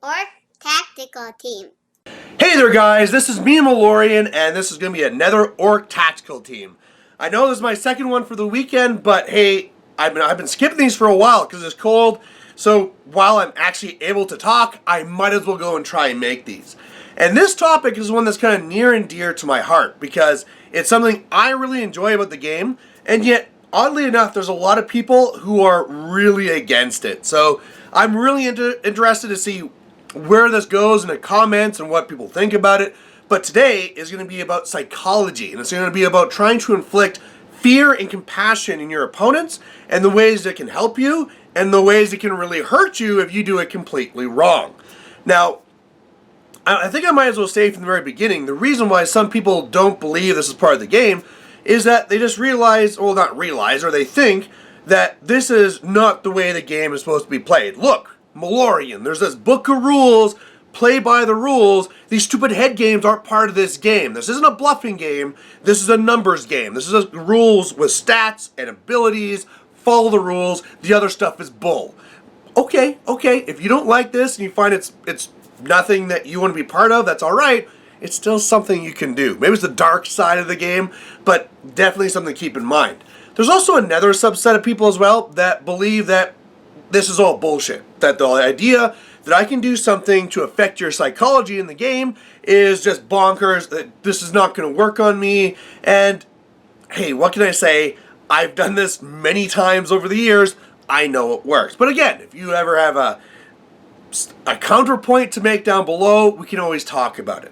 or tactical team. Hey there guys, this is me, Malorian, and this is going to be another Orc Tactical Team. I know this is my second one for the weekend, but hey, I've been skipping these for a while because it's cold, so while I'm actually able to talk, I might as well go and try and make these. And this topic is one that's kind of near and dear to my heart because it's something I really enjoy about the game, and yet, oddly enough, there's a lot of people who are really against it. So I'm really interested to see where this goes in the comments and what people think about it. But today is going to be about psychology, and it's going to be about trying to inflict fear and compassion in your opponents and the ways that can help you and the ways it can really hurt you if you do it completely wrong. Now, I think I might as well say from the very beginning, the reason why some people don't believe this is part of the game is that they just realize, well, not realize, or they think that this is not the way the game is supposed to be played. Look, Malorian, there's this book of rules, play by the rules. These stupid head games aren't part of this game. This isn't a bluffing game. This is a numbers game. This is rules with stats and abilities. Follow the rules. The other stuff is bull. Okay. If you don't like this and you find it's nothing that you want to be part of, that's all right. It's still something you can do. Maybe it's the dark side of the game, but definitely something to keep in mind. There's also another subset of people as well that believe that this is all bullshit. That the idea that I can do something to affect your psychology in the game is just bonkers, that this is not going to work on me, and hey, what can I say? I've done this many times over the years. I know it works. But again, if you ever have a counterpoint to make down below, we can always talk about it.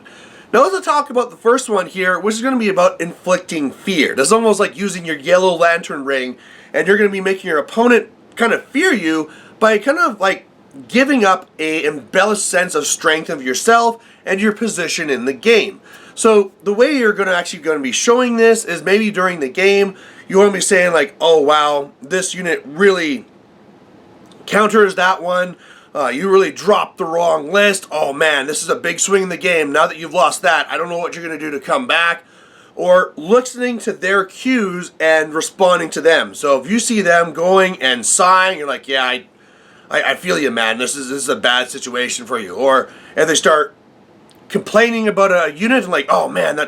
Now let's talk about the first one here, which is going to be about inflicting fear. This is almost like using your yellow lantern ring, and you're going to be making your opponent kind of fear you by kind of like giving up a embellished sense of strength of yourself and your position in the game. So the way you're going to be showing this is maybe during the game, you want to be saying like, oh wow, this unit really counters that one. You really dropped the wrong list. Oh man, this is a big swing in the game. Now that you've lost that, I don't know what you're going to do to come back. Or listening to their cues and responding to them. So if you see them going and sighing, you're like, yeah, I feel you, man. This is a bad situation for you. Or if they start complaining about a unit and like, oh man,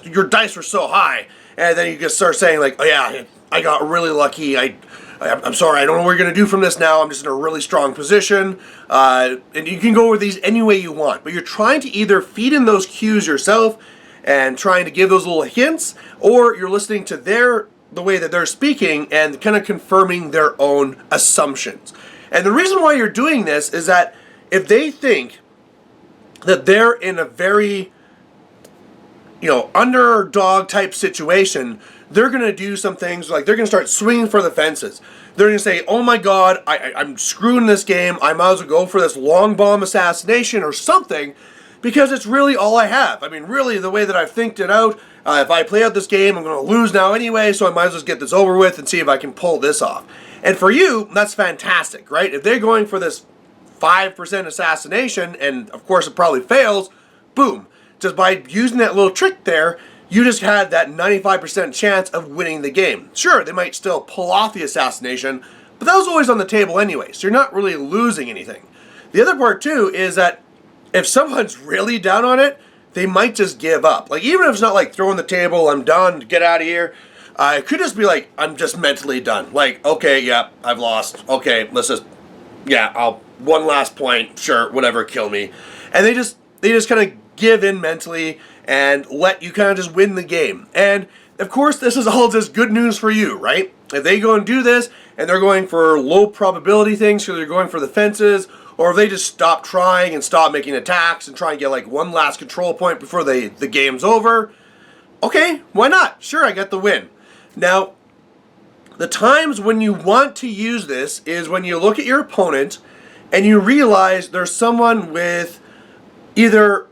your dice were so high. And then you just start saying like, oh yeah, I got really lucky. I'm sorry, I don't know what you're going to do from this now. I'm just in a really strong position. And you can go over these any way you want. But you're trying to either feed in those cues yourself and trying to give those little hints, or you're listening to the way that they're speaking and kind of confirming their own assumptions. And the reason why you're doing this is that if they think that they're in a very, underdog type situation, they're going to do some things like they're going to start swinging for the fences. They're going to say, oh my god, I'm screwing this game. I might as well go for this long bomb assassination or something, because it's really all I have. I mean, really, the way that I've thinked it out, if I play out this game, I'm going to lose now anyway, so I might as well get this over with and see if I can pull this off. And for you, that's fantastic, right? If they're going for this 5% assassination, and of course it probably fails, boom. Just by using that little trick there, you just had that 95% chance of winning the game. Sure, they might still pull off the assassination, but that was always on the table anyway, so you're not really losing anything. The other part, too, is that if someone's really down on it, they might just give up. Like, even if it's not like throwing the table, I'm done, get out of here. It could just be like, I'm just mentally done. Like, okay, yeah, I've lost. Okay, let's just, one last point, sure, whatever, kill me. And they just kind of give in mentally and let you kind of just win the game. And, of course, this is all just good news for you, right? If they go and do this, and they're going for low probability things, so they're going for the fences, or if they just stop trying and stop making attacks and try and get like one last control point before the game's over, okay, why not? Sure, I got the win. Now, the times when you want to use this is when you look at your opponent and you realize there's someone with either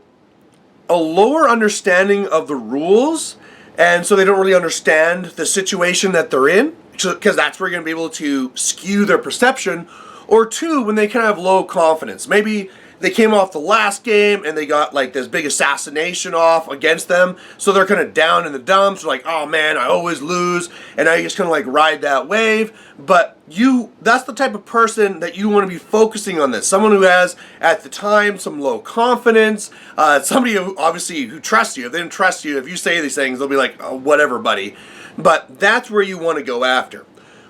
a lower understanding of the rules, and so they don't really understand the situation that they're in, because that's where you're going to be able to skew their perception, or two, when they kind of have low confidence. Maybe they came off the last game and they got like this big assassination off against them, so they're kind of down in the dumps. They're like, oh man, I always lose, and now you just kind of like ride that wave. But that's the type of person that you want to be focusing on this. Someone who has, at the time, some low confidence, somebody who obviously who trusts you. If they didn't trust you, if you say these things, they'll be like, oh, whatever, buddy. But that's where you want to go after.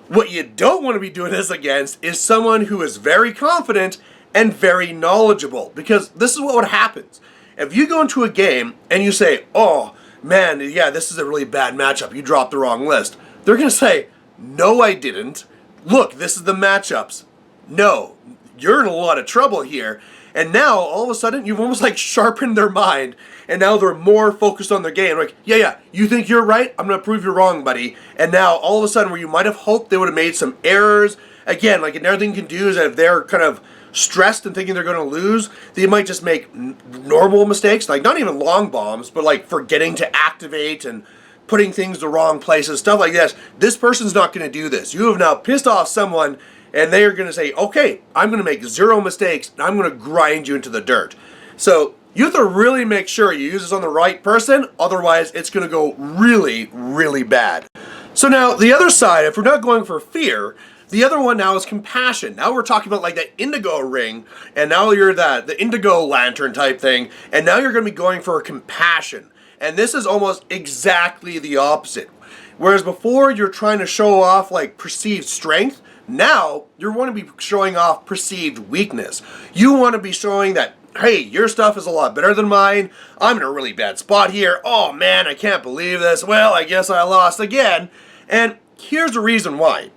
What you don't want to be doing this against is someone who is very confident and very knowledgeable, because this is what happens. If you go into a game and you say, oh man, yeah, this is a really bad matchup, you dropped the wrong list, they're going to say, no, I didn't. Look, this is the matchups. No, you're in a lot of trouble here. And now, all of a sudden, you've almost like sharpened their mind, and now they're more focused on their game. Like, yeah, you think you're right? I'm going to prove you're wrong, buddy. And now, all of a sudden, where you might have hoped they would have made some errors, again, like another thing you can do is that if they're kind of stressed and thinking they're going to lose, they might just make normal mistakes, like not even long bombs, but like forgetting to activate and putting things the wrong places, stuff like this. This person's not going to do this. You have now pissed off someone, and they are going to say, okay, I'm going to make 0 mistakes, and I'm going to grind you into the dirt. So you have to really make sure you use this on the right person, otherwise it's going to go really, really bad. So now, the other side, if we're not going for fear, the other one now is compassion. Now we're talking about like that indigo ring, and now you're the indigo lantern type thing, and now you're going to be going for compassion. And this is almost exactly the opposite. Whereas before you're trying to show off like perceived strength, now you want to be showing off perceived weakness. You want to be showing that, hey, your stuff is a lot better than mine. I'm in a really bad spot here. Oh man, I can't believe this. Well, I guess I lost again. And here's the reason why.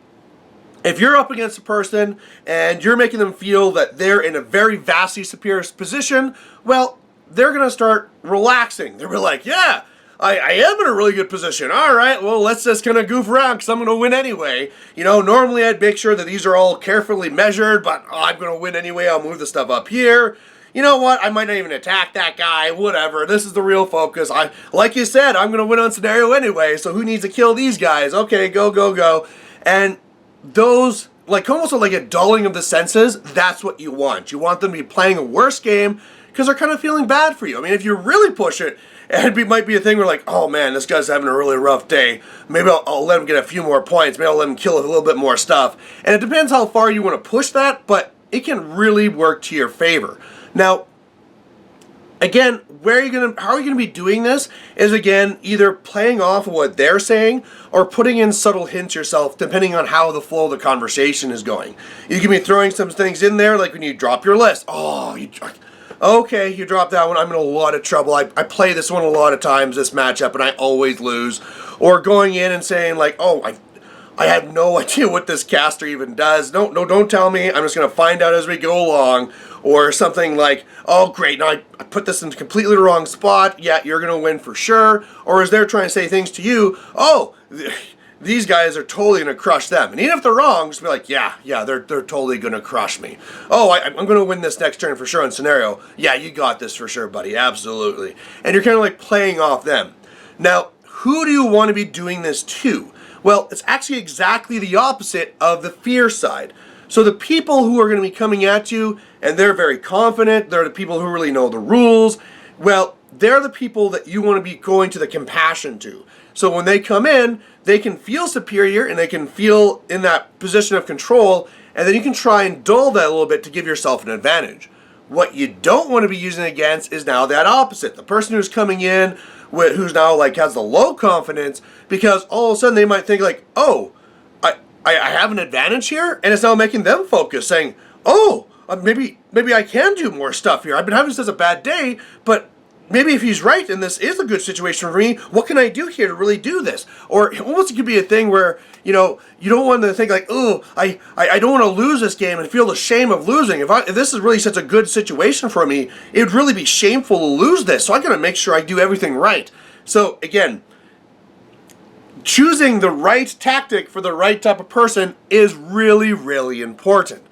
If you're up against a person and you're making them feel that they're in a very vastly superior position, well, they're going to start relaxing. They'll be like, yeah, I am in a really good position. All right, well, let's just kind of goof around because I'm going to win anyway. You know, normally I'd make sure that these are all carefully measured, but I'm going to win anyway. I'll move the stuff up here. You know what? I might not even attack that guy. Whatever. This is the real focus. Like you said, I'm going to win on scenario anyway, so who needs to kill these guys? Okay, go, go, go. And those, like almost like a dulling of the senses, that's what you want. You want them to be playing a worse game because they're kind of feeling bad for you. I mean, if you really push it, it might be a thing where like, oh man, this guy's having a really rough day. Maybe I'll let him get a few more points. Maybe I'll let him kill a little bit more stuff. And it depends how far you want to push that, but it can really work to your favor. Now, again, how are you going to be doing this is, again, either playing off of what they're saying or putting in subtle hints yourself, depending on how the flow of the conversation is going. You can be throwing some things in there, like when you drop your list. Oh, okay, you dropped that one. I'm in a lot of trouble. I play this one a lot of times, this matchup, and I always lose. Or going in and saying, like, oh, I have no idea what this caster even does. No, don't tell me. I'm just going to find out as we go along. Or something like, oh great, now I put this in completely the wrong spot. Yeah, you're going to win for sure. Or as they're trying to say things to you, oh, these guys are totally going to crush them. And even if they're wrong, just be like, yeah, they're totally going to crush me. Oh, I'm going to win this next turn for sure in scenario. Yeah, you got this for sure, buddy, absolutely. And you're kind of like playing off them. Now, who do you want to be doing this to? Well, it's actually exactly the opposite of the fear side. So the people who are going to be coming at you, and they're very confident, they're the people who really know the rules, well, they're the people that you want to be going to the compassion to. So when they come in, they can feel superior, and they can feel in that position of control, and then you can try and dull that a little bit to give yourself an advantage. What you don't want to be using against is now that opposite. The person who's coming in, who's now like has the low confidence, because all of a sudden they might think like, oh, I have an advantage here, and it's now making them focus, saying, oh, maybe I can do more stuff here. I've been having such a bad day, but maybe if he's right and this is a good situation for me, what can I do here to really do this? Or almost it could be a thing where, you know, you don't want to think like, oh, I don't want to lose this game and feel the shame of losing. If this is really such a good situation for me, it would really be shameful to lose this, so I got to make sure I do everything right. So again, choosing the right tactic for the right type of person is really, really important.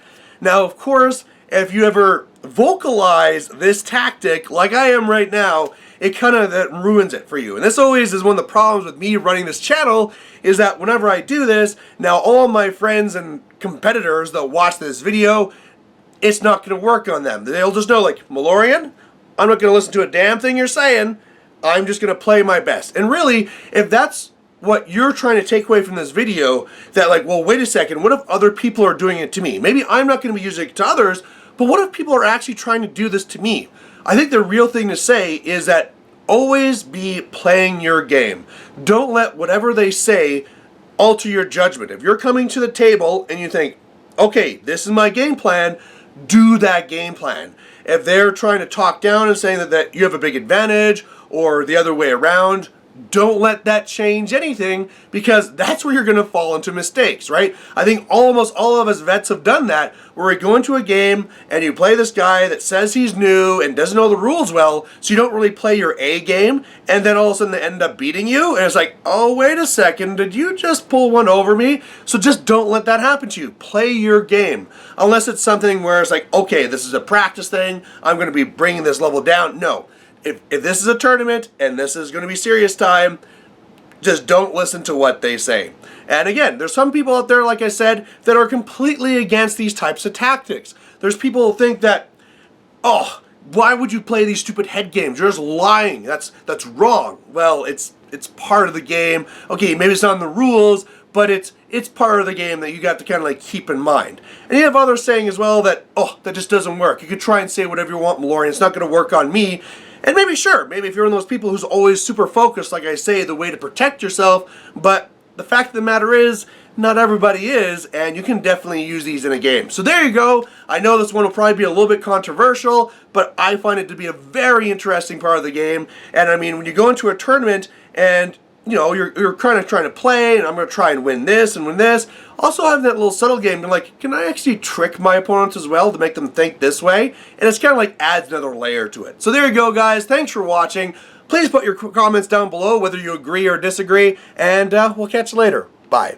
Now, of course, if you ever vocalize this tactic like I am right now, it kind of ruins it for you. And this always is one of the problems with me running this channel, is that whenever I do this, now all my friends and competitors that watch this video, it's not going to work on them. They'll just know, like, Malorian, I'm not going to listen to a damn thing you're saying. I'm just going to play my best. And really, if that's what you're trying to take away from this video, that like, well, wait a second, what if other people are doing it to me? Maybe I'm not going to be using it to others, but what if people are actually trying to do this to me? I think the real thing to say is that always be playing your game. Don't let whatever they say alter your judgment. If you're coming to the table and you think, okay, this is my game plan, do that game plan. If they're trying to talk down and saying that you have a big advantage or the other way around, don't let that change anything, because that's where you're going to fall into mistakes, right? I think almost all of us vets have done that, where we go into a game and you play this guy that says he's new and doesn't know the rules well, so you don't really play your A game, and then all of a sudden they end up beating you, and it's like, oh, wait a second, did you just pull one over me? So just don't let that happen to you. Play your game. Unless it's something where it's like, okay, this is a practice thing, I'm going to be bringing this level down. No. If this is a tournament and this is going to be serious time, just don't listen to what they say. And again, there's some people out there, like I said, that are completely against these types of tactics. There's people who think that, oh, why would you play these stupid head games? You're just lying. That's wrong. Well, it's part of the game. Okay, maybe it's not in the rules, but it's part of the game that you got to kind of like keep in mind. And you have others saying as well that, oh, that just doesn't work. You could try and say whatever you want, Malorian. It's not going to work on me. And maybe, sure, maybe if you're one of those people who's always super focused, like I say, the way to protect yourself, but the fact of the matter is, not everybody is, and you can definitely use these in a game. So there you go. I know this one will probably be a little bit controversial, but I find it to be a very interesting part of the game. And I mean, when you go into a tournament and you know, you're kind of trying to play, and I'm going to try and win this and win this. Also having that little subtle game, you're like, can I actually trick my opponents as well to make them think this way? And it's kind of like adds another layer to it. So there you go, guys. Thanks for watching. Please put your comments down below whether you agree or disagree, and we'll catch you later. Bye.